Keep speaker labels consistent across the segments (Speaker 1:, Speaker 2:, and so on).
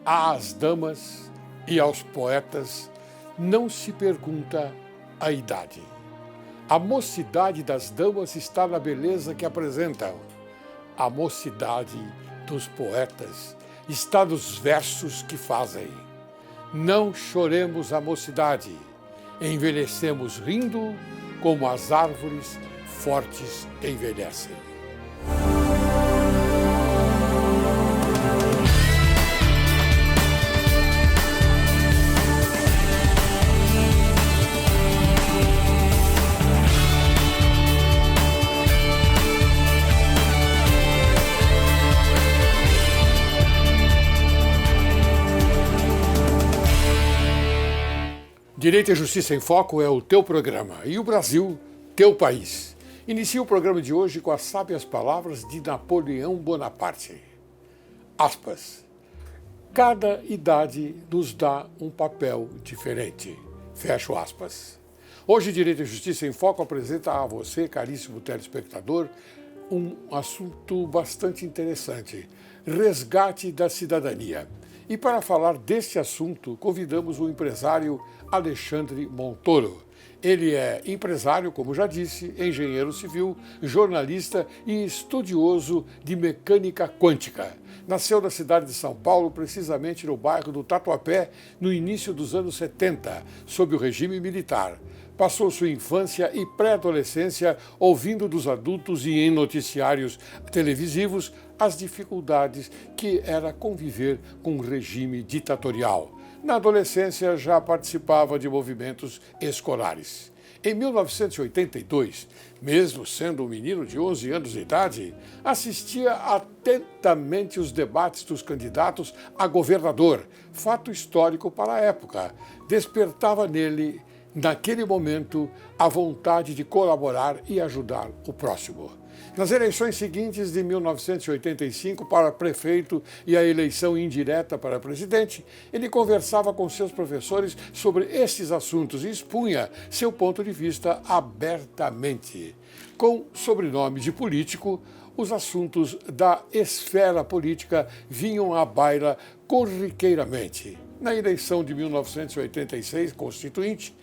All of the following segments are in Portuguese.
Speaker 1: Às damas e aos poetas não se pergunta a idade. A mocidade das damas está na beleza que apresentam. A mocidade dos poetas está nos versos que fazem. Não choremos a mocidade, envelhecemos rindo como as árvores fortes envelhecem. Direito e Justiça em Foco é o teu programa e o Brasil, teu país. Inicia o programa de hoje com as sábias palavras de Napoleão Bonaparte. Aspas. Cada idade nos dá um papel diferente. Fecho aspas. Hoje, Direito e Justiça em Foco apresenta a você, caríssimo telespectador, um assunto bastante interessante. Resgate da cidadania. E para falar deste assunto, convidamos o empresário Alexandre Montoro. Ele é empresário, como já disse, engenheiro civil, jornalista e estudioso de mecânica quântica. Nasceu na cidade de São Paulo, precisamente no bairro do Tatuapé, no início dos anos 70, sob o regime militar. Passou sua infância e pré-adolescência ouvindo dos adultos e em noticiários televisivos as dificuldades que era conviver com um regime ditatorial. Na adolescência já participava de movimentos escolares. Em 1982, mesmo sendo um menino de 11 anos de idade, assistia atentamente os debates dos candidatos a governador, fato histórico para a época. Despertava nele, naquele momento, a vontade de colaborar e ajudar o próximo. Nas eleições seguintes de 1985 para prefeito e a eleição indireta para presidente, ele conversava com seus professores sobre estes assuntos e expunha seu ponto de vista abertamente. Com sobrenome de político, os assuntos da esfera política vinham à baila corriqueiramente. Na eleição de 1986 constituinte,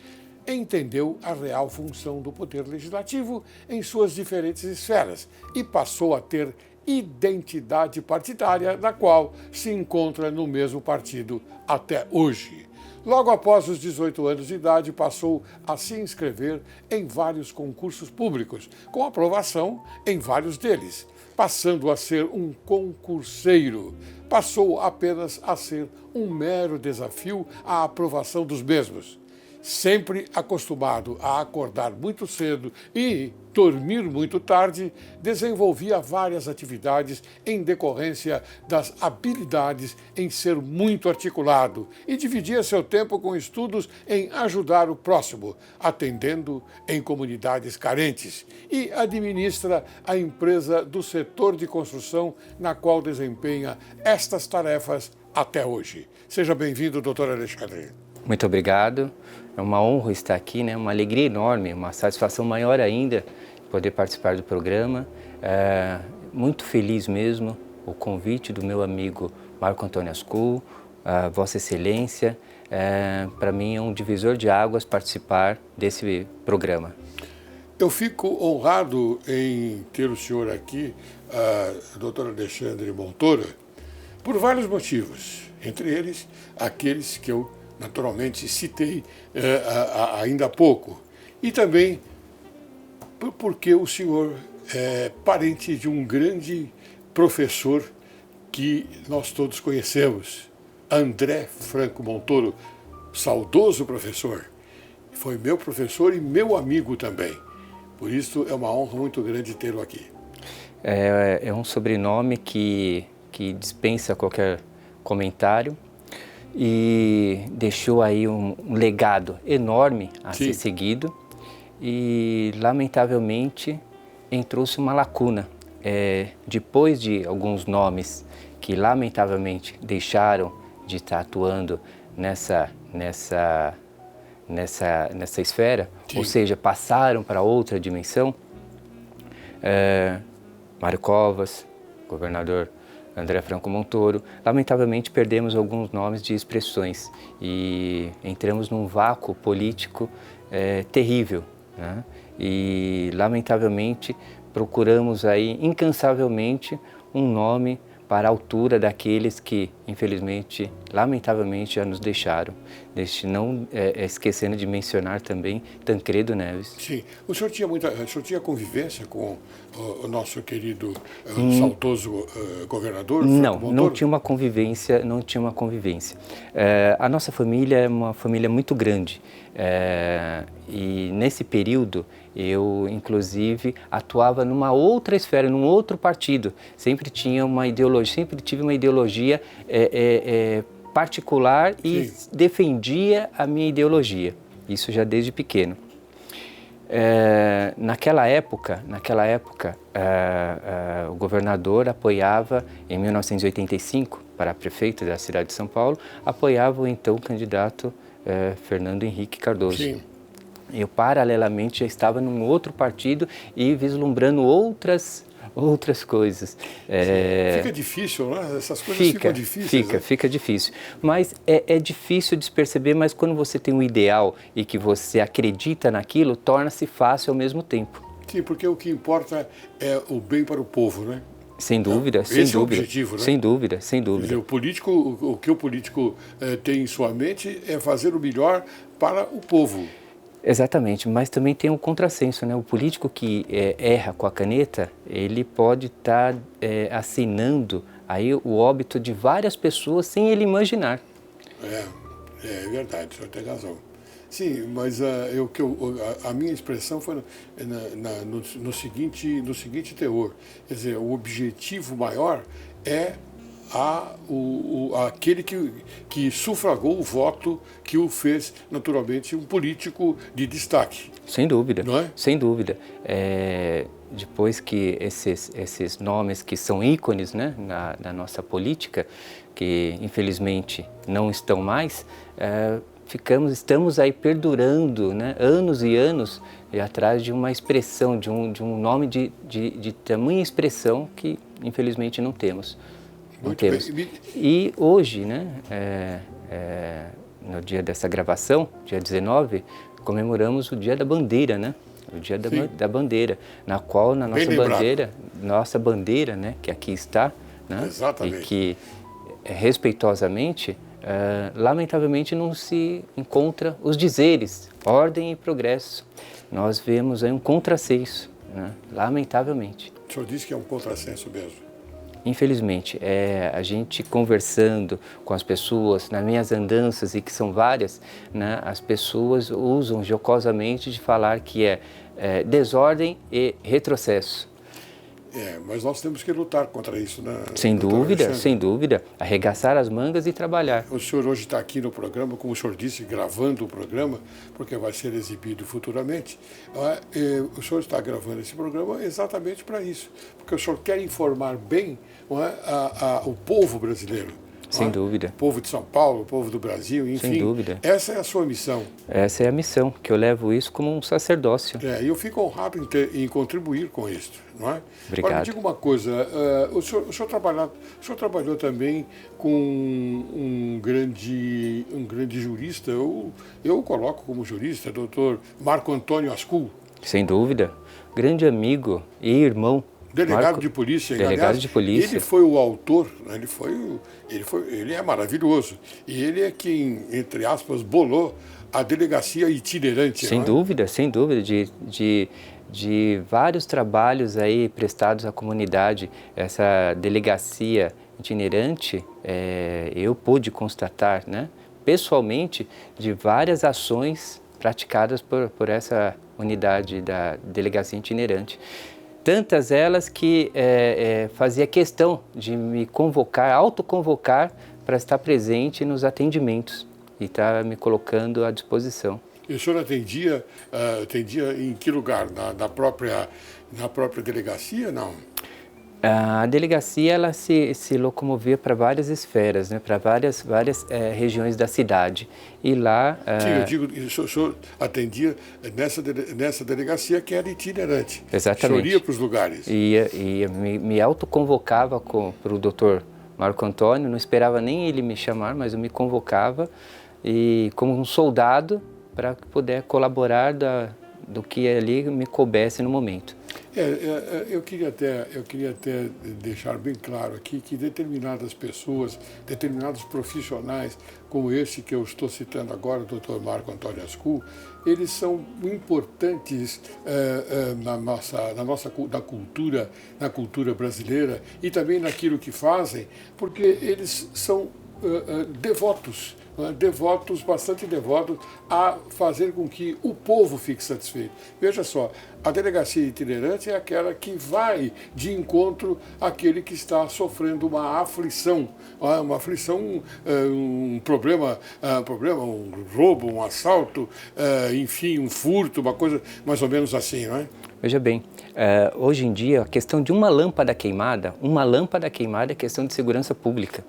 Speaker 1: entendeu a real função do poder legislativo em suas diferentes esferas e passou a ter identidade partidária, na qual se encontra no mesmo partido até hoje. Logo após os 18 anos de idade, passou a se inscrever em vários concursos públicos, com aprovação em vários deles. Passando a ser um concurseiro, passou apenas a ser um mero desafio à aprovação dos mesmos. Sempre acostumado a acordar muito cedo e dormir muito tarde, desenvolvia várias atividades em decorrência das habilidades em ser muito articulado e dividia seu tempo com estudos em ajudar o próximo, atendendo em comunidades carentes, e administra a empresa do setor de construção na qual desempenha estas tarefas até hoje. Seja bem-vindo, doutor Alexandre.
Speaker 2: Muito obrigado. É uma honra estar aqui, né? Uma alegria enorme, uma satisfação maior ainda poder participar do programa. Muito feliz mesmo o convite do meu amigo Marco Antônio Ascul, Vossa Excelência. Para mim é um divisor de águas participar desse programa.
Speaker 1: Eu fico honrado em ter o senhor aqui, doutor Alexandre Montoro, por vários motivos, entre eles aqueles que eu naturalmente citei ainda há pouco, e também porque o senhor é parente de um grande professor que nós todos conhecemos, André Franco Montoro, saudoso professor. Foi meu professor e meu amigo também. Por isso é uma honra muito grande tê-lo aqui.
Speaker 2: É um sobrenome que dispensa qualquer comentário. E deixou aí um legado enorme a ser seguido e, lamentavelmente, entrou-se uma lacuna. Depois de alguns nomes que, lamentavelmente, deixaram de estar atuando nessa esfera, ou seja, passaram para outra dimensão, Mário Covas, governador André Franco Montoro. Lamentavelmente perdemos alguns nomes de expressões e entramos num vácuo político terrível, né? E lamentavelmente procuramos aí incansavelmente um nome para a altura daqueles que, infelizmente, lamentavelmente já nos deixaram. Não esquecendo de mencionar também Tancredo Neves.
Speaker 1: Sim. O senhor tinha convivência com o nosso querido saudoso governador?
Speaker 2: Não tinha uma convivência, a nossa família é uma família muito grande. E nesse período eu, inclusive, atuava numa outra esfera, num outro partido. Sempre tive uma ideologia particular e
Speaker 1: Sim.
Speaker 2: defendia a minha ideologia. Isso já desde pequeno. Naquela época, o governador apoiava, em 1985, para prefeito da cidade de São Paulo, apoiava o então candidato Fernando Henrique Cardoso.
Speaker 1: Sim.
Speaker 2: Eu, paralelamente, já estava num outro partido e vislumbrando outras coisas.
Speaker 1: Fica difícil, né? Essas coisas ficam difíceis.
Speaker 2: Fica difícil. Mas é difícil de se perceber, mas quando você tem um ideal e que você acredita naquilo, torna-se fácil ao mesmo tempo.
Speaker 1: Sim, porque o que importa é o bem para o povo, né?
Speaker 2: Sem dúvida,
Speaker 1: Esse é o objetivo, né?
Speaker 2: Sem dúvida.
Speaker 1: O que o político tem em sua mente é fazer o melhor para o povo.
Speaker 2: Exatamente, mas também tem um contrassenso, né? O político que erra com a caneta, ele pode estar assinando aí o óbito de várias pessoas sem ele imaginar.
Speaker 1: É verdade, o senhor tem razão. Sim, mas a minha expressão foi no seguinte teor. Quer dizer, o objetivo maior é aquele que sufragou o voto que o fez, naturalmente, um político de destaque.
Speaker 2: Sem dúvida,
Speaker 1: não é?
Speaker 2: Sem dúvida. Depois que esses nomes que são ícones, né, na nossa política, que infelizmente não estão mais, estamos aí perdurando, né, anos e anos atrás de uma expressão, de um nome de tamanha expressão que infelizmente não temos.
Speaker 1: Bem.
Speaker 2: E hoje, né, no dia dessa gravação, dia 19, comemoramos o Dia da Bandeira, né? O Dia da Bandeira, na qual nossa bandeira, né, que aqui está, né?
Speaker 1: Exatamente.
Speaker 2: E que respeitosamente, lamentavelmente não se encontra os dizeres, ordem e progresso. Nós vemos aí um contrassenso, né? Lamentavelmente.
Speaker 1: O senhor disse que é um contrassenso mesmo.
Speaker 2: Infelizmente, a gente conversando com as pessoas, nas minhas andanças, e que são várias, né, as pessoas usam jocosamente de falar que é desordem e retrocesso.
Speaker 1: Mas nós temos que lutar contra isso, né?
Speaker 2: Sem dúvida. Arregaçar as mangas e trabalhar.
Speaker 1: O senhor hoje está aqui no programa, como o senhor disse, gravando o programa, porque vai ser exibido futuramente. O senhor está gravando esse programa exatamente para isso, porque o senhor quer informar bem o povo brasileiro.
Speaker 2: Sem dúvida.
Speaker 1: O povo de São Paulo, o povo do Brasil, enfim.
Speaker 2: Sem dúvida.
Speaker 1: Essa é a sua missão.
Speaker 2: Essa é a missão, que eu levo isso como um sacerdócio.
Speaker 1: E eu fico honrado em contribuir com isso, não é?
Speaker 2: Obrigado.
Speaker 1: Agora, me diga uma coisa, o senhor trabalhou também com um grande jurista, eu o coloco como jurista, doutor Marco Antônio Ascul.
Speaker 2: Sem dúvida. Grande amigo e irmão.
Speaker 1: Delegado de polícia.
Speaker 2: Delegado de polícia.
Speaker 1: Ele foi o autor, ele é maravilhoso. E ele é quem, entre aspas, bolou a delegacia itinerante.
Speaker 2: Sem dúvida, de vários trabalhos aí prestados à comunidade. Essa delegacia itinerante, eu pude constatar, né, pessoalmente, de várias ações praticadas por essa unidade da delegacia itinerante. Tantas elas que fazia questão de me convocar, autoconvocar para estar presente nos atendimentos e estar me colocando à disposição.
Speaker 1: E o senhor atendia em que lugar? Na própria delegacia, não?
Speaker 2: A delegacia ela se locomovia para várias esferas, né, para várias regiões da cidade. E lá...
Speaker 1: Sim, eu digo, o senhor atendia nessa delegacia que era itinerante.
Speaker 2: Exatamente.
Speaker 1: O senhor ia para os lugares.
Speaker 2: Me autoconvocava para o doutor Marco Antônio, não esperava nem ele me chamar, mas eu me convocava e como um soldado para poder colaborar do que ali me coubesse no momento.
Speaker 1: Eu queria até deixar bem claro aqui que determinadas pessoas, determinados profissionais, como esse que eu estou citando agora, o Dr. Marco Antônio Ascu, eles são importantes na cultura brasileira e também naquilo que fazem, porque eles são devotos, bastante devotos a fazer com que o povo fique satisfeito. Veja só, a delegacia itinerante é aquela que vai de encontro àquele que está sofrendo uma aflição, um problema, um roubo, um assalto, enfim, um furto, uma coisa mais ou menos assim, não é?
Speaker 2: Veja bem, hoje em dia a questão de uma lâmpada queimada é questão de segurança pública.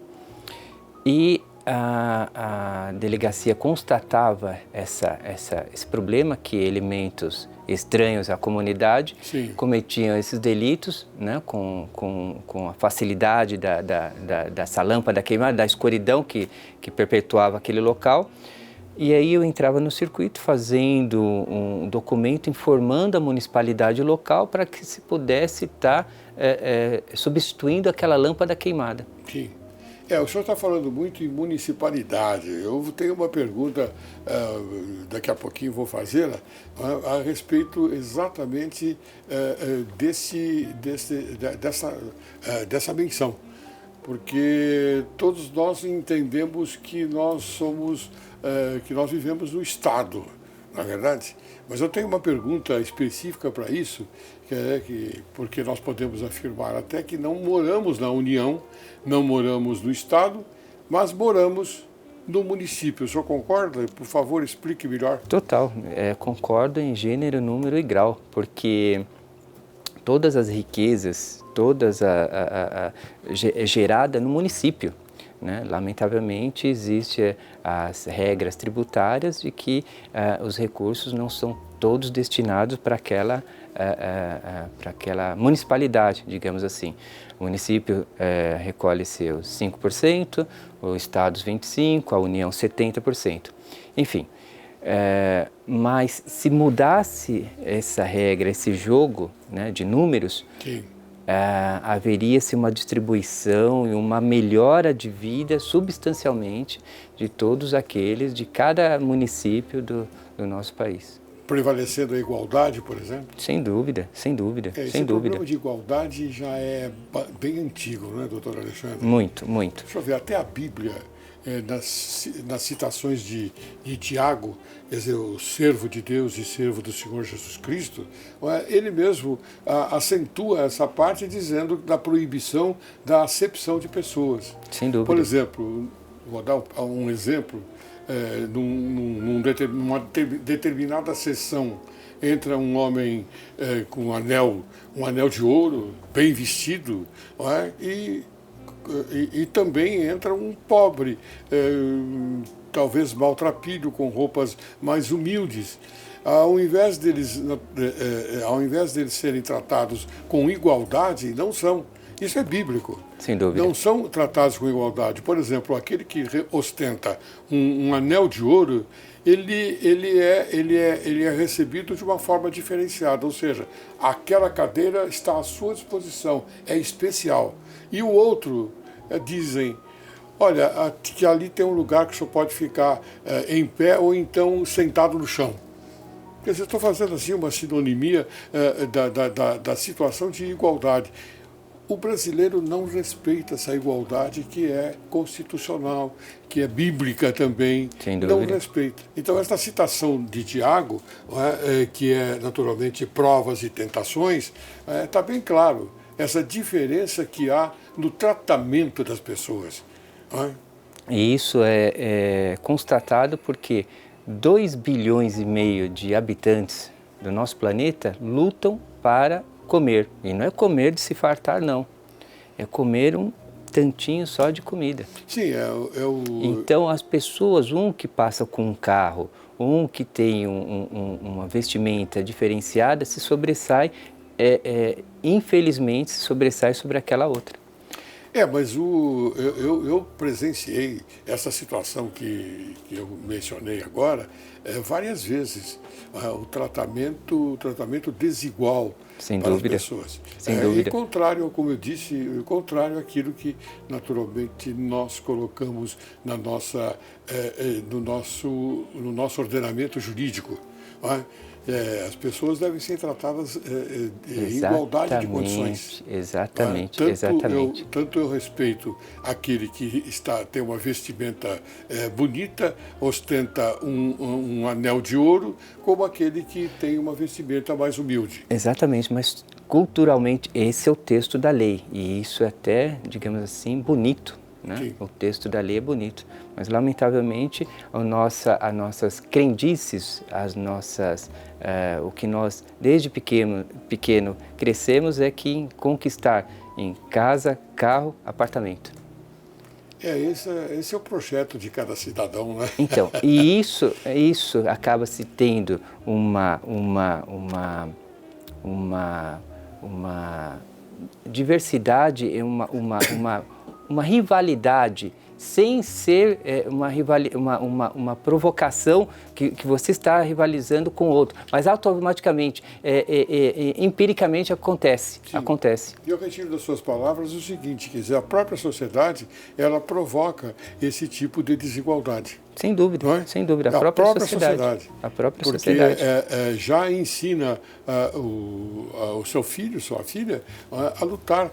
Speaker 2: E a delegacia constatava esse problema, que elementos estranhos à comunidade cometiam esses delitos, né, com a facilidade dessa lâmpada queimada, da escuridão que perpetuava aquele local. E aí eu entrava no circuito fazendo um documento informando a municipalidade local para que se pudesse estar substituindo aquela lâmpada queimada.
Speaker 1: Sim. O senhor está falando muito em municipalidade. Eu tenho uma pergunta, daqui a pouquinho vou fazê-la, a respeito exatamente dessa menção. Porque todos nós entendemos que nós vivemos no Estado, na verdade. Mas eu tenho uma pergunta específica para isso, porque nós podemos afirmar até que não moramos na União, não moramos no Estado, mas moramos no município. O senhor concorda? Por favor, explique melhor.
Speaker 2: Total, concordo em gênero, número e grau, porque todas as riquezas, é gerada no município. Né? Lamentavelmente, existem as regras tributárias de que os recursos não são todos destinados para aquela municipalidade, digamos assim. O município recolhe seus 5%, o estado os 25%, a União 70%. Enfim, mas se mudasse essa regra, esse jogo, né, de números, haveria-se uma distribuição e uma melhora de vida substancialmente de todos aqueles, de cada município do nosso país.
Speaker 1: Prevalecendo a igualdade, por exemplo?
Speaker 2: Sem dúvida, sem dúvida, sem dúvida.
Speaker 1: O problema de igualdade já é bem antigo, não é, doutor Alexandre?
Speaker 2: Muito, muito.
Speaker 1: Deixa eu ver, até a Bíblia, nas citações de Tiago, quer dizer, o servo de Deus e servo do Senhor Jesus Cristo, ele mesmo acentua essa parte dizendo da proibição da acepção de pessoas.
Speaker 2: Sem dúvida.
Speaker 1: Por exemplo, vou dar um exemplo, numa determinada sessão entra um homem com um anel de ouro, bem vestido, e também entra um pobre, talvez maltrapilho, com roupas mais humildes. Ao invés deles serem tratados com igualdade, não são. Isso é bíblico.
Speaker 2: Sem dúvida.
Speaker 1: Não são tratados com igualdade. Por exemplo, aquele que ostenta um anel de ouro, ele é recebido de uma forma diferenciada, ou seja, aquela cadeira está à sua disposição, é especial. E o outro, dizem, olha, que ali tem um lugar que o senhor pode ficar em pé ou então sentado no chão. Quer dizer, estou fazendo assim uma sinonimia da situação de igualdade. O brasileiro não respeita essa igualdade que é constitucional, que é bíblica também.
Speaker 2: Sem dúvida.
Speaker 1: Não respeita. Então, esta citação de Tiago, que é naturalmente provas e tentações, está bem claro essa diferença que há no tratamento das pessoas.
Speaker 2: E isso é constatado porque 2,5 bilhões de habitantes do nosso planeta lutam para comer. E não é comer de se fartar, não. É comer um tantinho só de comida.
Speaker 1: Sim,
Speaker 2: Então, as pessoas, um que passa com um carro, um que tem uma vestimenta diferenciada, se sobressai, infelizmente, se sobressai sobre aquela outra.
Speaker 1: Mas eu presenciei essa situação que eu mencionei agora várias vezes. O tratamento desigual
Speaker 2: Sem
Speaker 1: para
Speaker 2: dúvida.
Speaker 1: as pessoas.
Speaker 2: Sem dúvida.
Speaker 1: E contrário, como eu disse, contrário àquilo que naturalmente nós colocamos na nossa, no nosso ordenamento jurídico. Não é? As pessoas devem ser tratadas em igualdade de condições.
Speaker 2: Exatamente,
Speaker 1: Tanto eu respeito aquele que tem uma vestimenta bonita, ostenta um anel de ouro, como aquele que tem uma vestimenta mais humilde.
Speaker 2: Exatamente, mas culturalmente esse é o texto da lei e isso é até, digamos assim, bonito. Né? O texto da lei é bonito, mas lamentavelmente as nossas crendices, o que nós desde pequeno crescemos é que em conquistar em casa, carro, apartamento.
Speaker 1: Esse é o projeto de cada cidadão, né?
Speaker 2: Então, e isso acaba se tendo uma diversidade, uma rivalidade sem ser uma provocação que você está rivalizando com o outro, mas automaticamente, empiricamente acontece.
Speaker 1: E eu retiro das suas palavras o seguinte, quer dizer, a própria sociedade, ela provoca esse tipo de desigualdade.
Speaker 2: Sem dúvida,
Speaker 1: não é?
Speaker 2: Sem dúvida. A própria sociedade. A própria
Speaker 1: porque
Speaker 2: sociedade.
Speaker 1: Já ensina o seu filho, sua filha, a lutar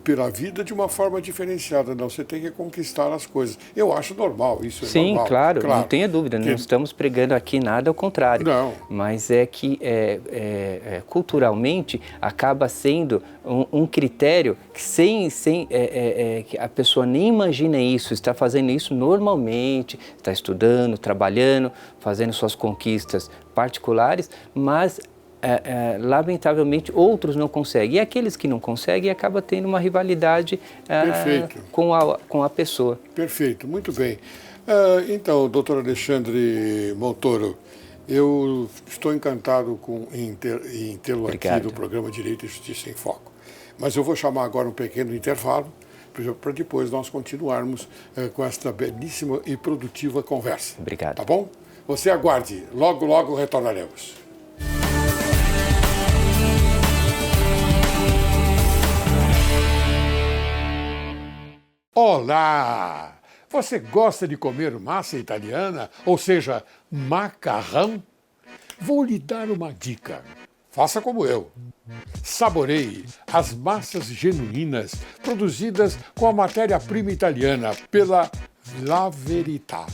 Speaker 1: pela vida de uma forma diferenciada. Não, você tem que conquistar as coisas. Eu acho normal, isso é normal.
Speaker 2: Sim, claro, não tenha dúvida. Não estamos pregando aqui nada ao contrário.
Speaker 1: Não.
Speaker 2: Mas é que culturalmente acaba sendo um critério que que a pessoa nem imagina isso, está fazendo isso normalmente, está estudando, trabalhando, fazendo suas conquistas particulares, mas lamentavelmente outros não conseguem. E aqueles que não conseguem acabam tendo uma rivalidade com a pessoa.
Speaker 1: Perfeito, muito bem. Então, doutor Alexandre Montoro, eu estou encantado em tê-lo aqui no programa Direito e Justiça em Foco. Mas eu vou chamar agora um pequeno intervalo para depois nós continuarmos com esta belíssima e produtiva conversa.
Speaker 2: Obrigado.
Speaker 1: Tá bom? Você aguarde, logo, logo retornaremos. Olá! Você gosta de comer massa italiana, ou seja, macarrão? Vou lhe dar uma dica. Faça como eu. Saboreie as massas genuínas produzidas com a matéria-prima italiana pela La Verità.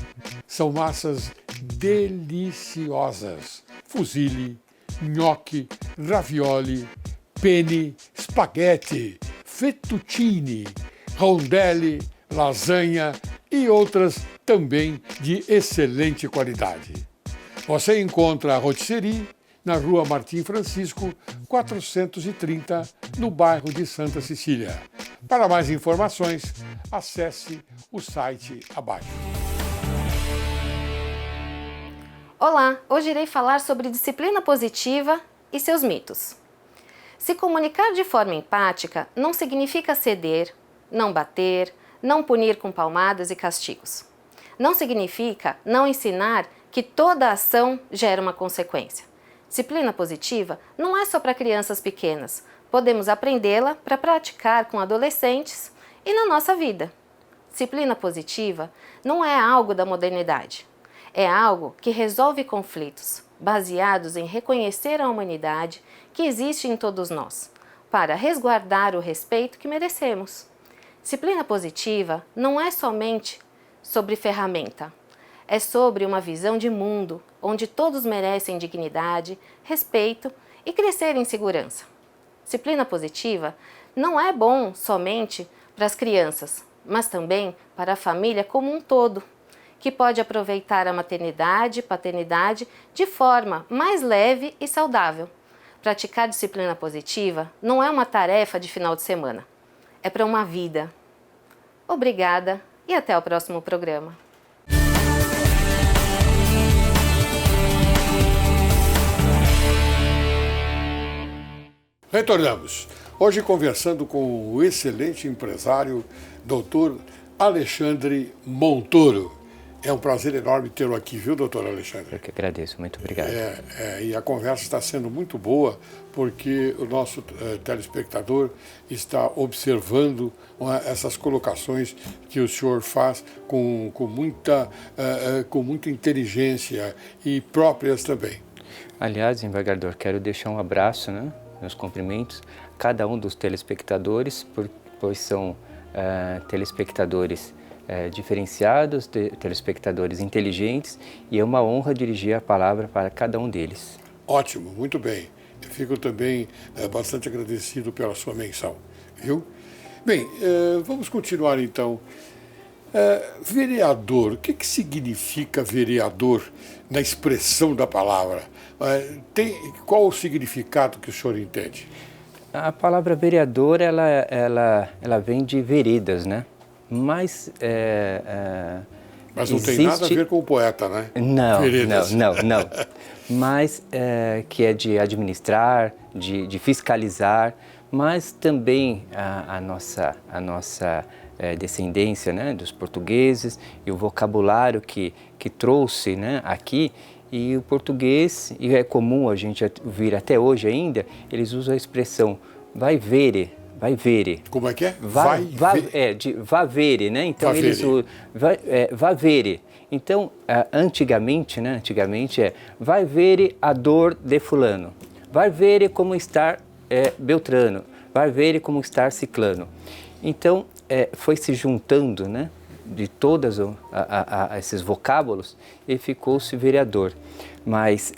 Speaker 1: São massas deliciosas. Fusilli, gnocchi, ravioli, penne, spaghetti, fettuccine, rondelli, lasanha e outras também de excelente qualidade. Você encontra a Rotisserie na Rua Martim Francisco, 430, no bairro de Santa Cecília. Para mais informações, acesse o site abaixo.
Speaker 3: Olá, hoje irei falar sobre disciplina positiva e seus mitos. Se comunicar de forma empática não significa ceder, não bater, não punir com palmadas e castigos. Não significa não ensinar que toda ação gera uma consequência. Disciplina positiva não é só para crianças pequenas. Podemos aprendê-la para praticar com adolescentes e na nossa vida. Disciplina positiva não é algo da modernidade. É algo que resolve conflitos, baseados em reconhecer a humanidade que existe em todos nós, para resguardar o respeito que merecemos. Disciplina positiva não é somente sobre ferramenta. É sobre uma visão de mundo, onde todos merecem dignidade, respeito e crescer em segurança. Disciplina positiva não é bom somente para as crianças, mas também para a família como um todo, que pode aproveitar a maternidade e paternidade de forma mais leve e saudável. Praticar disciplina positiva não é uma tarefa de final de semana, é para uma vida. Obrigada e até o próximo programa.
Speaker 1: Retornamos. Hoje conversando com o excelente empresário, doutor Alexandre Montoro. É um prazer enorme tê-lo aqui, viu, doutor Alexandre?
Speaker 2: Eu que agradeço, muito obrigado.
Speaker 1: E a conversa está sendo muito boa, porque o nosso telespectador está observando essas colocações que o senhor faz com muita inteligência e próprias também.
Speaker 2: Aliás, embargador, quero deixar um abraço, né, meus cumprimentos a cada um dos telespectadores, pois são telespectadores diferenciados, telespectadores inteligentes, e é uma honra dirigir a palavra para cada um deles.
Speaker 1: Ótimo, muito bem. Eu fico também bastante agradecido pela sua menção, viu? Bem, vamos continuar então. Vereador, o que significa vereador na expressão da palavra? Qual o significado que o senhor entende?
Speaker 2: A palavra vereador, ela vem de veredas, né? Mas
Speaker 1: não tem nada a ver com o poeta, né?
Speaker 2: Não. Mas que é de administrar, de fiscalizar, mas também a nossa descendência, né, dos portugueses, e o vocabulário que trouxe, né, aqui. E o português, e é comum a gente ouvir até hoje ainda, eles usam a expressão vai vere.
Speaker 1: Como é que é?
Speaker 2: Vá vere, né? Então eles usam vá vere. Então, antigamente vai vere a dor de fulano, vai vere como estar Beltrano, vai vere como estar ciclano. Então, foi se juntando, né, de todos esses vocábulos e ficou-se vereador. Mas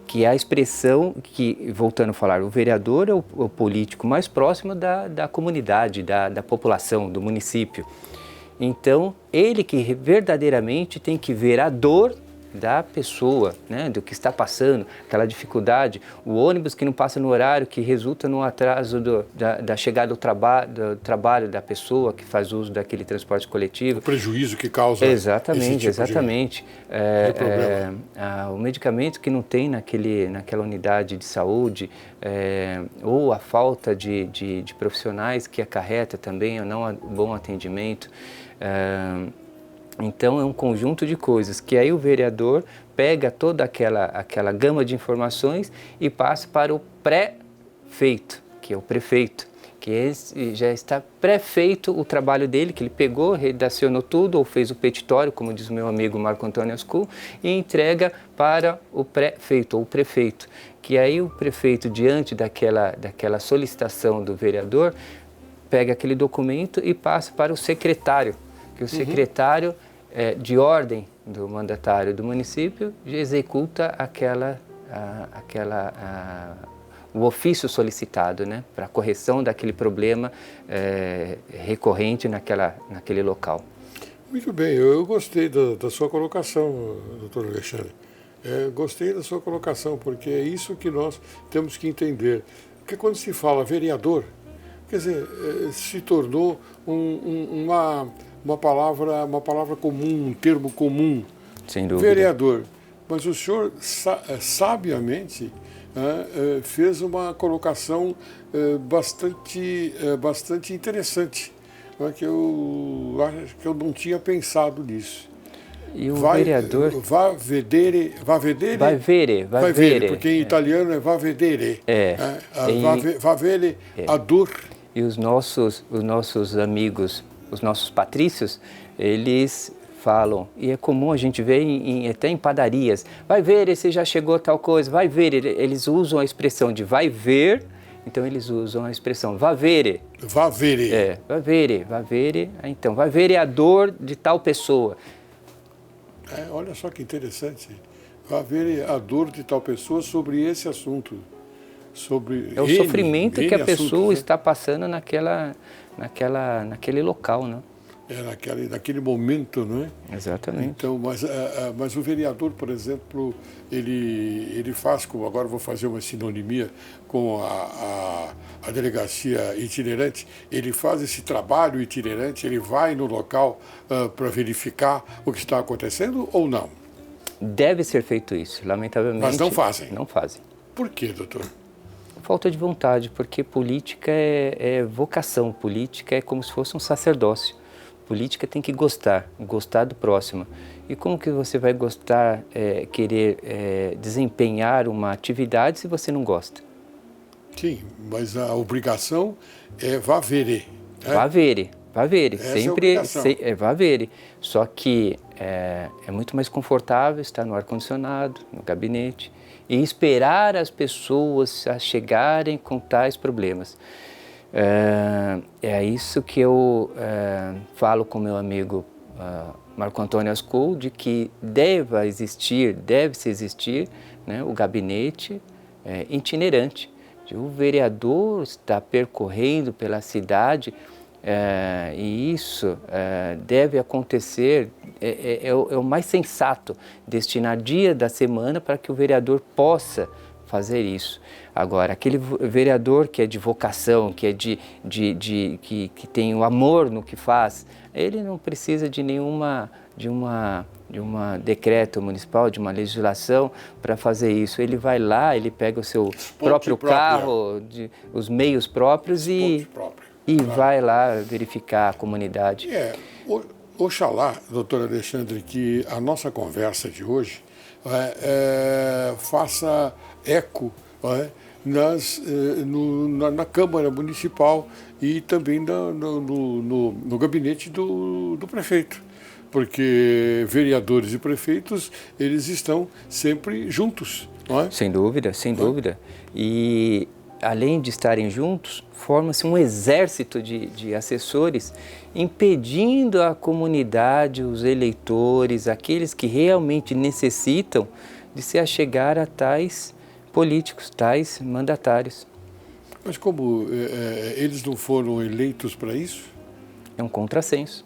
Speaker 2: que é a expressão que, voltando a falar, o vereador é o político mais próximo da comunidade, da população, do município. Então, ele que verdadeiramente tem que ver a dor da pessoa, né, do que está passando, aquela dificuldade, o ônibus que não passa no horário, que resulta no atraso da chegada do trabalho da pessoa que faz uso daquele transporte coletivo.
Speaker 1: O prejuízo que causa
Speaker 2: exatamente.
Speaker 1: Problema.
Speaker 2: O medicamento que não tem naquela unidade de saúde, ou a falta de profissionais que acarreta também, ou não bom atendimento. Então, é um conjunto de coisas que aí o vereador pega toda aquela gama de informações e passa para o pré-feito, que é o prefeito, que já está pré-feito o trabalho dele, que ele pegou, redacionou tudo, ou fez o petitório, como diz o meu amigo Marco Antônio Ascu, e entrega para o pré-feito, ou o prefeito, que aí o prefeito, diante daquela solicitação do vereador, pega aquele documento e passa para o secretário, que o secretário de ordem do mandatário do município executa o ofício solicitado, né, para a correção daquele problema recorrente naquele local.
Speaker 1: Muito bem, eu gostei da sua colocação, doutor Alexandre. Gostei da sua colocação, porque é isso que nós temos que entender. Porque quando se fala vereador, quer dizer, se tornou uma palavra comum, um termo comum.
Speaker 2: Sem dúvida.
Speaker 1: Vereador. Mas o senhor sabiamente fez uma colocação bastante interessante, que eu acho que eu não tinha pensado nisso.
Speaker 2: E o vereador...
Speaker 1: Va vedere, porque em italiano é va vedere. Va vedere a dor.
Speaker 2: E os nossos amigos, os nossos patrícios, eles falam, e é comum a gente ver até em padarias, vai ver se já chegou tal coisa, vai ver, eles usam a expressão de vai ver, então eles usam a expressão vá vere.
Speaker 1: Vá vere.
Speaker 2: Vá vere, então, vá vere a dor de tal pessoa.
Speaker 1: Olha só que interessante, vá vere a dor de tal pessoa sobre esse assunto.
Speaker 2: É o sofrimento que a pessoa está passando naquele local, né?
Speaker 1: Naquele momento, não é?
Speaker 2: Exatamente.
Speaker 1: Então, mas o vereador, por exemplo, ele faz, como agora vou fazer uma sinonimia com a delegacia itinerante, ele faz esse trabalho itinerante, ele vai no local para verificar o que está acontecendo ou não?
Speaker 2: Deve ser feito isso, lamentavelmente.
Speaker 1: Mas não fazem?
Speaker 2: Não fazem.
Speaker 1: Por quê, doutor?
Speaker 2: falta de vontade, porque política é vocação, política é como se fosse um sacerdócio. Política tem que gostar do próximo. E como que você vai gostar, querer desempenhar uma atividade se você não gosta?
Speaker 1: Sim, mas a obrigação é vá vere.
Speaker 2: Vá vere, sempre vá vere. Só que é muito mais confortável estar no ar-condicionado, no gabinete, e esperar as pessoas a chegarem com tais problemas. É isso que eu falo com meu amigo Marco Antônio Ascol, de que deve-se existir, né, o gabinete itinerante. O vereador está percorrendo pela cidade e isso deve acontecer, é o mais sensato, destinar dia da semana para que o vereador possa fazer isso. Agora, aquele vereador que é de vocação, que tem o amor no que faz, ele não precisa de nenhuma decreto municipal, de uma legislação para fazer isso. Ele vai lá, ele pega o seu próprio carro, os meios próprios e vai lá verificar a comunidade.
Speaker 1: Oxalá, doutor Alexandre, que a nossa conversa de hoje faça eco na Câmara Municipal e também no gabinete do prefeito, porque vereadores e prefeitos, eles estão sempre juntos, não é?
Speaker 2: Sem dúvida, sem dúvida. E além de estarem juntos, forma-se um exército de assessores impedindo a comunidade, os eleitores, aqueles que realmente necessitam de se achegar a tais políticos, tais mandatários.
Speaker 1: Mas como eles não foram eleitos para isso?
Speaker 2: É um contrassenso.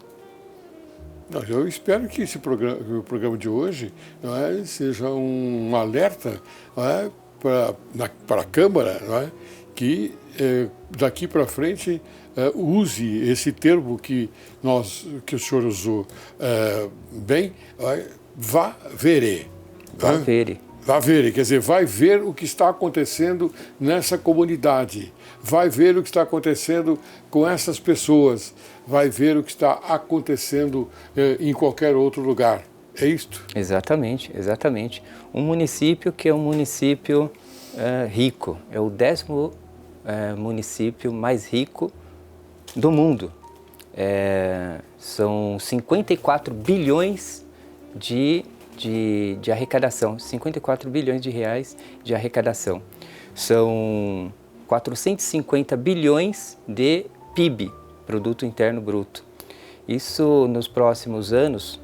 Speaker 1: Eu espero que o programa de hoje seja um alerta para a Câmara, que daqui para frente use esse termo que o senhor usou bem, vá vere.
Speaker 2: Vá vere.
Speaker 1: Vá ver, quer dizer, vai ver o que está acontecendo nessa comunidade, vai ver o que está acontecendo com essas pessoas, vai ver o que está acontecendo em qualquer outro lugar. É isto?
Speaker 2: Exatamente, exatamente. Um município que é um município rico, é o 10º município mais rico do mundo. São 54 bilhões de arrecadação, 54 bilhões de reais de arrecadação. São 450 bilhões de PIB, Produto Interno Bruto. Isso nos próximos anos,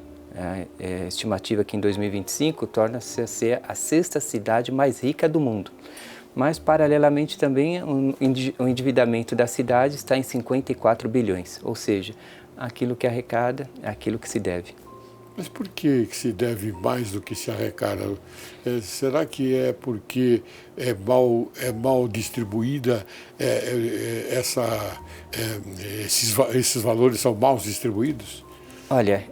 Speaker 2: estimativa que em 2025, torna-se a ser a 6ª cidade mais rica do mundo. Mas, paralelamente, também o endividamento da cidade está em 54 bilhões, ou seja, aquilo que arrecada é aquilo que se deve.
Speaker 1: Mas por que se deve mais do que se arrecada? Será que é porque é mal distribuída, esses valores são mal distribuídos?
Speaker 2: Olha,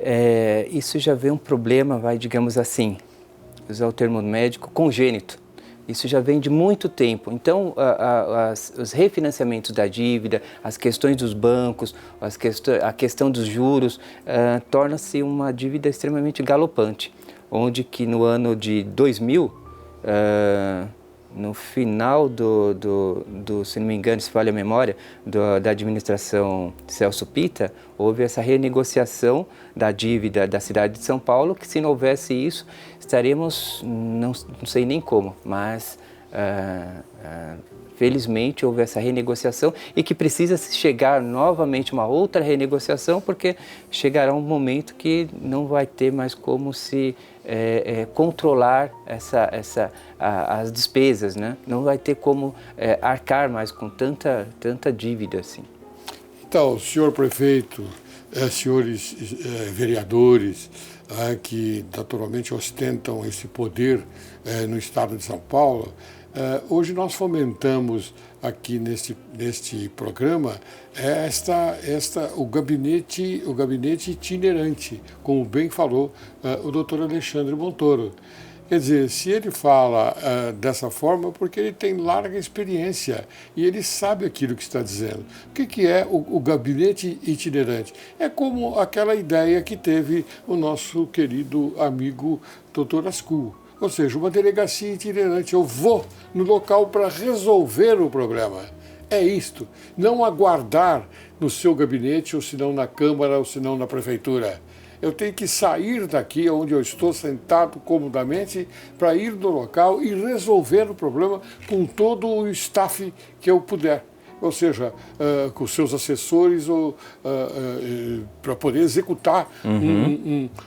Speaker 2: isso já vem um problema, digamos assim, usar o termo médico, congênito. Isso já vem de muito tempo. Então, os refinanciamentos da dívida, as questões dos bancos, a questão dos juros, torna-se uma dívida extremamente galopante, onde que no ano de 2000, no final se não me engano, se falha a memória, da administração Celso Pitta, houve essa renegociação da dívida da cidade de São Paulo, que se não houvesse isso, estaríamos, não sei nem como, mas felizmente houve essa renegociação e que precisa se chegar novamente uma outra renegociação, porque chegará um momento que não vai ter mais como se controlar as despesas, né? Não vai ter como arcar mais com tanta dívida assim.
Speaker 1: Então, senhor prefeito, senhores vereadores, que naturalmente ostentam esse poder no estado de São Paulo, hoje nós fomentamos aqui neste programa o gabinete itinerante, como bem falou o doutor Alexandre Montoro. Quer dizer, se ele fala dessa forma, porque ele tem larga experiência e ele sabe aquilo que está dizendo. O que é o gabinete itinerante? É como aquela ideia que teve o nosso querido amigo Dr. Ascu. Ou seja, uma delegacia itinerante. Eu vou no local para resolver o problema. É isto. Não aguardar no seu gabinete, ou se não na Câmara, ou se não na Prefeitura. Eu tenho que sair daqui onde eu estou sentado comodamente para ir no local e resolver o problema com todo o staff que eu puder. Ou seja, com seus assessores para poder executar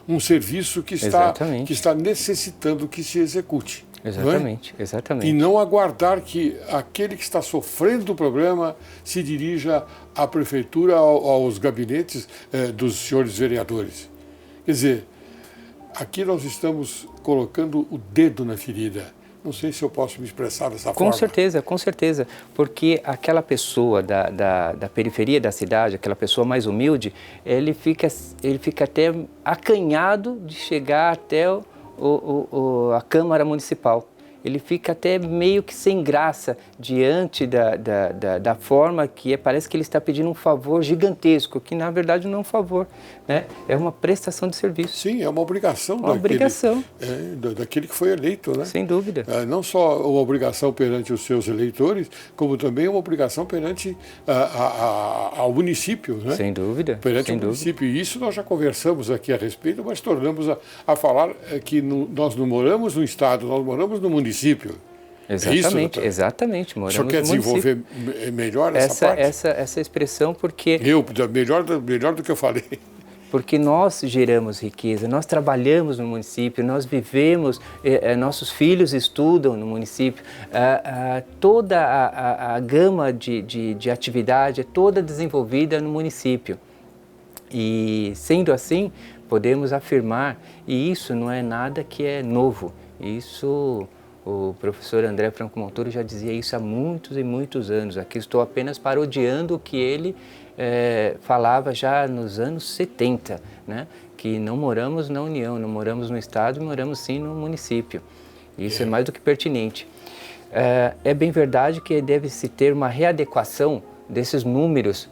Speaker 1: um serviço que está necessitando que se execute.
Speaker 2: Exatamente, exatamente.
Speaker 1: E não aguardar que aquele que está sofrendo o problema se dirija à prefeitura, aos gabinetes dos senhores vereadores. Quer dizer, aqui nós estamos colocando o dedo na ferida. Não sei se eu posso me expressar dessa forma.
Speaker 2: Com certeza, porque aquela pessoa da periferia da cidade, aquela pessoa mais humilde, ele fica até acanhado de chegar até a Câmara Municipal. Ele fica até meio que sem graça diante da forma que parece que ele está pedindo um favor gigantesco, que na verdade não é um favor, né? É uma prestação de serviço.
Speaker 1: Sim, é uma obrigação. Daquele que foi eleito, né?
Speaker 2: Sem dúvida.
Speaker 1: Não só uma obrigação perante os seus eleitores, como também uma obrigação perante ao município, né?
Speaker 2: Sem dúvida.
Speaker 1: Perante o município. E isso nós já conversamos aqui a respeito, mas tornamos a falar que nós não moramos no Estado, nós moramos no município.
Speaker 2: Exatamente,
Speaker 1: é isso,
Speaker 2: exatamente.
Speaker 1: O senhor quer desenvolver melhor essa parte?
Speaker 2: Essa expressão, porque...
Speaker 1: Melhor do que eu falei.
Speaker 2: Porque nós geramos riqueza, nós trabalhamos no município, nós vivemos, nossos filhos estudam no município, toda a gama de atividade é toda desenvolvida no município. E sendo assim, podemos afirmar, e isso não é nada que é novo, isso... O professor André Franco Montoro já dizia isso há muitos e muitos anos. Aqui estou apenas parodiando o que ele falava já nos anos 70, né? Que não moramos na União, não moramos no Estado, moramos sim no município. Isso é mais do que pertinente. É bem verdade que deve-se ter uma readequação desses números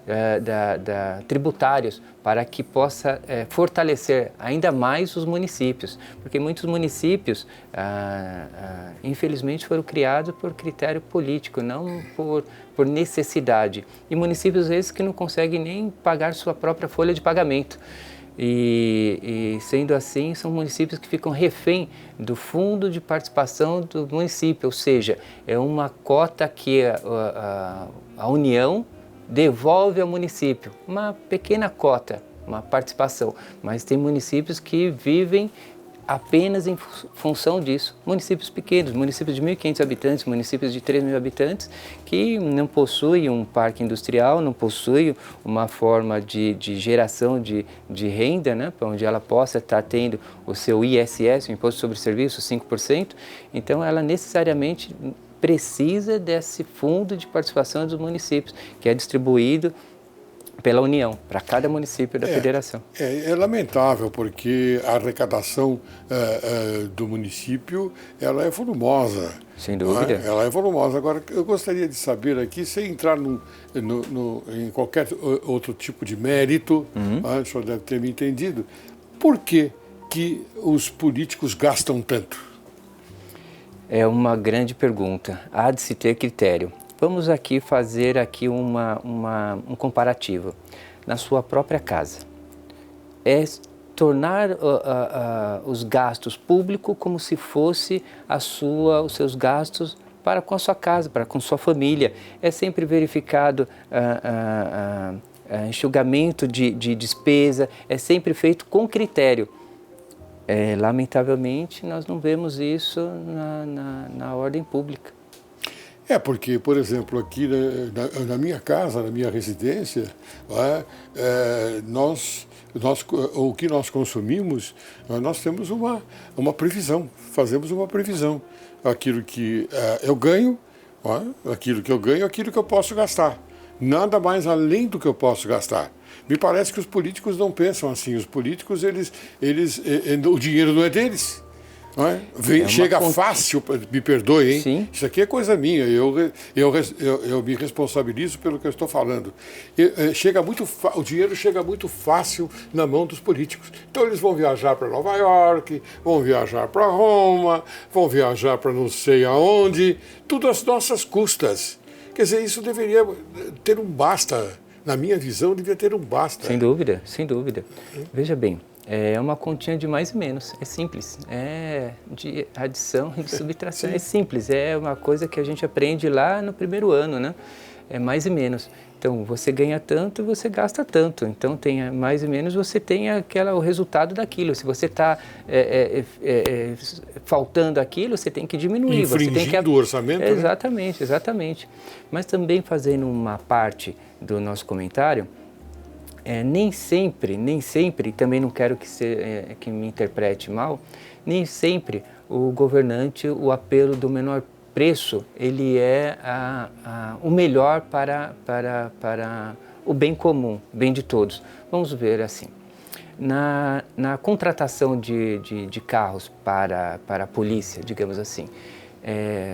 Speaker 2: tributários para que possa fortalecer ainda mais os municípios, porque muitos municípios, infelizmente, foram criados por critério político, não por necessidade. E municípios esses que não conseguem nem pagar sua própria folha de pagamento. E sendo assim, são municípios que ficam refém do fundo de participação do município, ou seja, é uma cota que a União devolve ao município, uma pequena cota, uma participação, mas tem municípios que vivem apenas em função disso. Municípios pequenos, municípios de 1.500 habitantes, municípios de 3.000 habitantes, que não possuem um parque industrial, não possuem uma forma de geração de renda, né, para onde ela possa estar tendo o seu ISS, o Imposto sobre Serviços, 5%, então ela necessariamente precisa desse fundo de participação dos municípios, que é distribuído pela União, para cada município da federação.
Speaker 1: É lamentável, porque a arrecadação do município ela é volumosa.
Speaker 2: Sem dúvida.
Speaker 1: Ela é volumosa. Agora, eu gostaria de saber aqui, sem entrar em qualquer outro tipo de mérito, o senhor deve ter me entendido, por que os políticos gastam tanto?
Speaker 2: É uma grande pergunta. Há de se ter critério. Vamos aqui fazer um comparativo. Na sua própria casa. É tornar os gastos públicos como se fosse os seus gastos para com a sua casa, para com sua família. É sempre verificado enxugamento de despesa, é sempre feito com critério. Lamentavelmente, nós não vemos isso na ordem pública.
Speaker 1: Porque, por exemplo, aqui na minha casa, na minha residência, o que nós consumimos, nós temos uma previsão, fazemos uma previsão. Aquilo que eu ganho, aquilo que eu posso gastar. Nada mais além do que eu posso gastar. Me parece que os políticos não pensam assim. Os políticos, o dinheiro não é deles. Não é? Chega fácil, me perdoe, hein?
Speaker 2: Sim.
Speaker 1: Isso aqui é coisa minha, eu me responsabilizo pelo que eu estou falando. O dinheiro chega muito fácil na mão dos políticos. Então eles vão viajar para Nova York, vão viajar para Roma, vão viajar para não sei aonde, tudo às nossas custas. Quer dizer, isso deveria ter um basta. Na minha visão, devia ter um basta.
Speaker 2: Sem dúvida, sem dúvida. Veja bem, é uma continha de mais e menos, é simples. É de adição e de subtração, é simples. É uma coisa que a gente aprende lá no primeiro ano, né? É mais e menos. Então, você ganha tanto, você gasta tanto. Então, tem mais e menos, você tem o resultado daquilo. Se você está faltando aquilo, você tem que diminuir.
Speaker 1: Infringindo o orçamento, né?
Speaker 2: Exatamente, exatamente. Mas também fazendo uma parte do nosso comentário, nem sempre, também não quero que me interprete mal, nem sempre o governante, o apelo do menor preço, ele é o melhor para o bem comum, bem de todos. Vamos ver assim. Na contratação de carros para a polícia, digamos assim,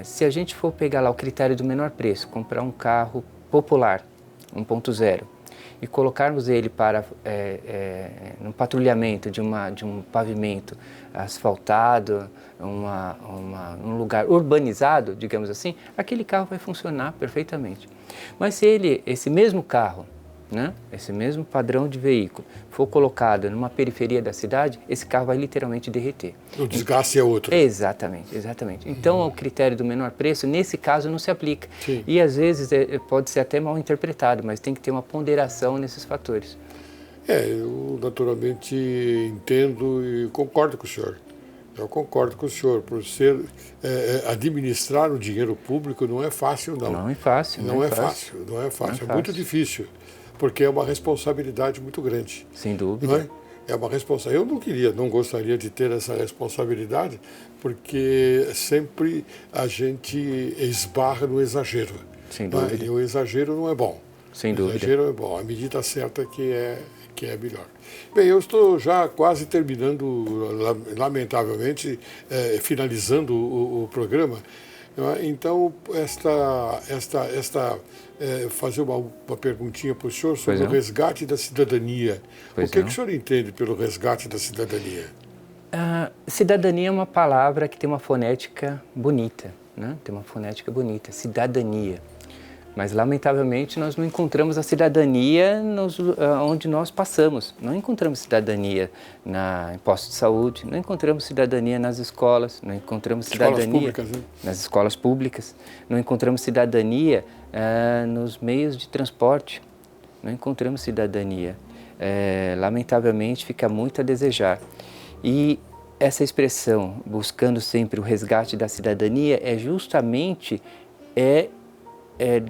Speaker 2: se a gente for pegar lá o critério do menor preço, comprar um carro popular, 1.0, e colocarmos ele para no patrulhamento de um pavimento asfaltado, um lugar urbanizado, digamos assim, aquele carro vai funcionar perfeitamente. Mas se esse mesmo carro, né, esse mesmo padrão de veículo, for colocado numa periferia da cidade, esse carro vai literalmente derreter.
Speaker 1: O desgaste é outro.
Speaker 2: Exatamente, exatamente. Então, o critério do menor preço, nesse caso, não se aplica.
Speaker 1: Sim.
Speaker 2: E, às vezes, pode ser até mal interpretado, mas tem que ter uma ponderação nesses fatores.
Speaker 1: Eu naturalmente entendo e concordo com o senhor. Eu concordo com o senhor, por administrar o dinheiro público não é fácil, não.
Speaker 2: Não é fácil.
Speaker 1: Não é fácil, é muito difícil, porque é uma responsabilidade muito grande.
Speaker 2: Sem dúvida.
Speaker 1: Não é? É uma responsabilidade. Eu não gostaria de ter essa responsabilidade, porque sempre a gente esbarra no exagero.
Speaker 2: Sem dúvida.
Speaker 1: E o exagero não é bom.
Speaker 2: Sem dúvida.
Speaker 1: O exagero é bom, a medida certa que é melhor. Bem, eu estou já quase terminando, lamentavelmente, finalizando o programa. Então, fazer uma perguntinha para o senhor sobre o resgate da cidadania. O que o senhor entende pelo resgate da cidadania?
Speaker 2: Cidadania é uma palavra que tem uma fonética bonita, né? Tem uma fonética bonita, cidadania. Mas, lamentavelmente, nós não encontramos a cidadania onde nós passamos. Não encontramos cidadania em postos de saúde, não encontramos cidadania nas escolas, não encontramos cidadania nas escolas públicas, não encontramos cidadania nos meios de transporte, não encontramos cidadania. Lamentavelmente, fica muito a desejar. E essa expressão, buscando sempre o resgate da cidadania, é justamente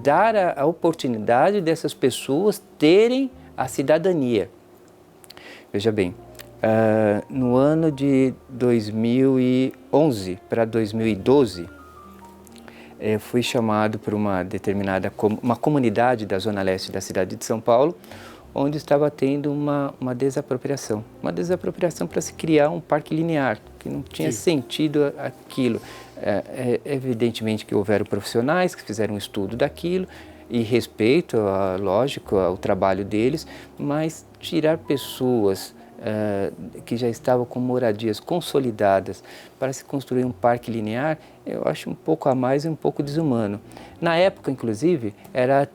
Speaker 2: dar a oportunidade dessas pessoas terem a cidadania. Veja bem, no ano de 2011 para 2012, fui chamado por uma comunidade da Zona Leste da cidade de São Paulo, onde estava tendo uma desapropriação. Uma desapropriação para se criar um parque linear, que não tinha sentido aquilo. Evidentemente que houveram profissionais que fizeram um estudo daquilo e respeito, lógico, ao trabalho deles, mas tirar pessoas que já estavam com moradias consolidadas para se construir um parque linear, eu acho um pouco a mais e um pouco desumano. Na época, inclusive, era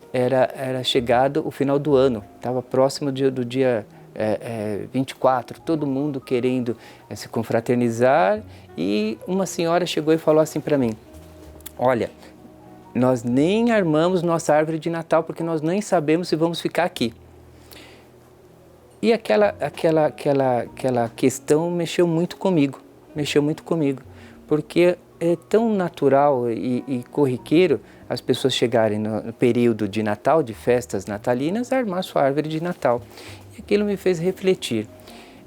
Speaker 2: chegado o final do ano, estava próximo do dia 24, todo mundo querendo se confraternizar, e uma senhora chegou e falou assim para mim: olha, nós nem armamos nossa árvore de Natal porque nós nem sabemos se vamos ficar aqui. E aquela questão mexeu muito comigo, porque é tão natural e corriqueiro as pessoas chegarem no período de Natal, de festas natalinas, a armar sua árvore de Natal. E aquilo me fez refletir.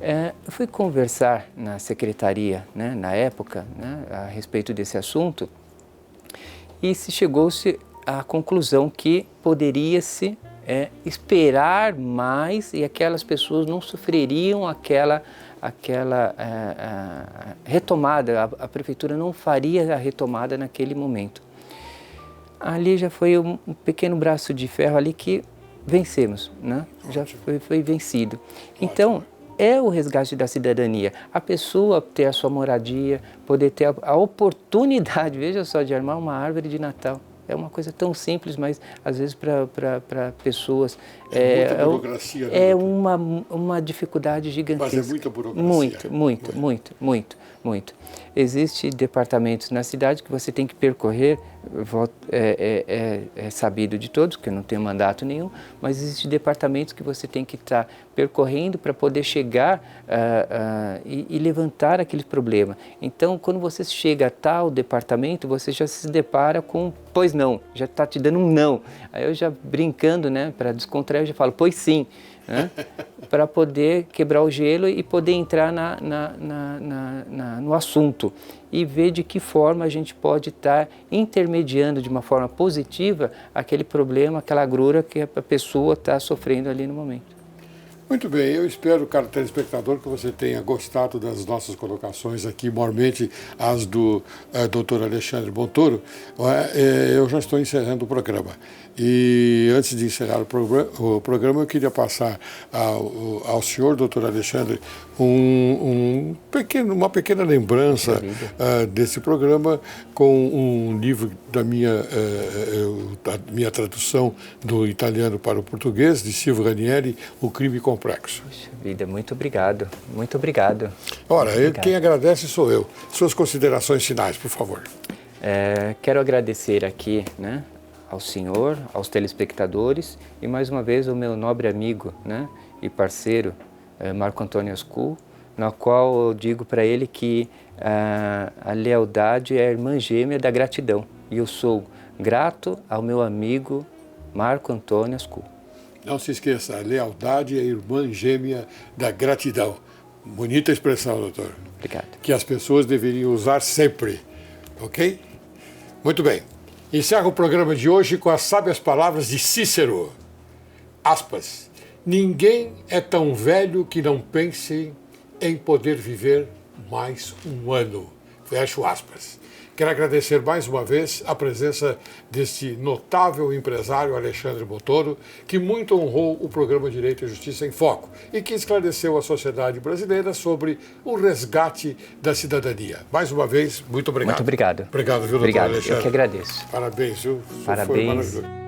Speaker 2: Eu fui conversar na secretaria, né, na época, né, a respeito desse assunto, e chegou-se à conclusão que poderia-se esperar mais e aquelas pessoas não sofreriam aquela aquela retomada, a prefeitura não faria a retomada naquele momento. Ali já foi um pequeno braço de ferro ali que vencemos, né? Já foi vencido. Então, é o resgate da cidadania. A pessoa ter a sua moradia, poder ter a oportunidade, veja só, de armar uma árvore de Natal. É uma coisa tão simples, mas às vezes para pessoas
Speaker 1: muita burocracia, né?
Speaker 2: É uma dificuldade gigantesca.
Speaker 1: Mas é muita burocracia.
Speaker 2: Muito. Existem departamentos na cidade que você tem que percorrer, é sabido de todos, que eu não tenho mandato nenhum, mas existem departamentos que você tem que estar percorrendo para poder chegar e levantar aquele problema. Então, quando você chega a tal departamento, você já se depara com, pois não, já está te dando um não. Aí eu já brincando, né, para descontrair, eu já falo, pois sim. Né? Para poder quebrar o gelo e poder entrar no assunto e ver de que forma a gente pode estar intermediando de uma forma positiva aquele problema, aquela agrura que a pessoa está sofrendo ali no momento.
Speaker 1: Muito bem, eu espero, caro telespectador, que você tenha gostado das nossas colocações aqui, maiormente as do Dr. Alexandre Montoro. Eu já estou encerrando o programa. E antes de encerrar o programa, eu queria passar ao senhor, Dr. Alexandre, uma pequena lembrança desse programa com um livro da minha tradução do italiano para o português, de Silvio Ranieri, O Crime Complexo.
Speaker 2: Puxa vida, muito obrigado, muito obrigado.
Speaker 1: Ora, quem agradece sou eu. Suas considerações finais, por favor.
Speaker 2: Quero agradecer aqui, né, ao senhor, aos telespectadores e mais uma vez ao meu nobre amigo, né, e parceiro, Marco Antônio Ascul, na qual eu digo para ele que a lealdade é a irmã gêmea da gratidão. E eu sou grato ao meu amigo Marco Antônio Ascul.
Speaker 1: Não se esqueça, a lealdade é a irmã gêmea da gratidão. Bonita expressão, doutor.
Speaker 2: Obrigado.
Speaker 1: Que as pessoas deveriam usar sempre, ok? Muito bem. Encerro o programa de hoje com as sábias palavras de Cícero. Aspas. Ninguém é tão velho que não pense em poder viver mais um ano. Fecho aspas. Quero agradecer mais uma vez a presença deste notável empresário Alexandre Montoro, que muito honrou o programa Direito e Justiça em Foco e que esclareceu a sociedade brasileira sobre o resgate da cidadania. Mais uma vez, muito obrigado.
Speaker 2: Muito obrigado.
Speaker 1: Obrigado, viu, doutor
Speaker 2: Obrigado,
Speaker 1: Alexandre?
Speaker 2: eu que agradeço.
Speaker 1: Parabéns, viu?
Speaker 2: Parabéns.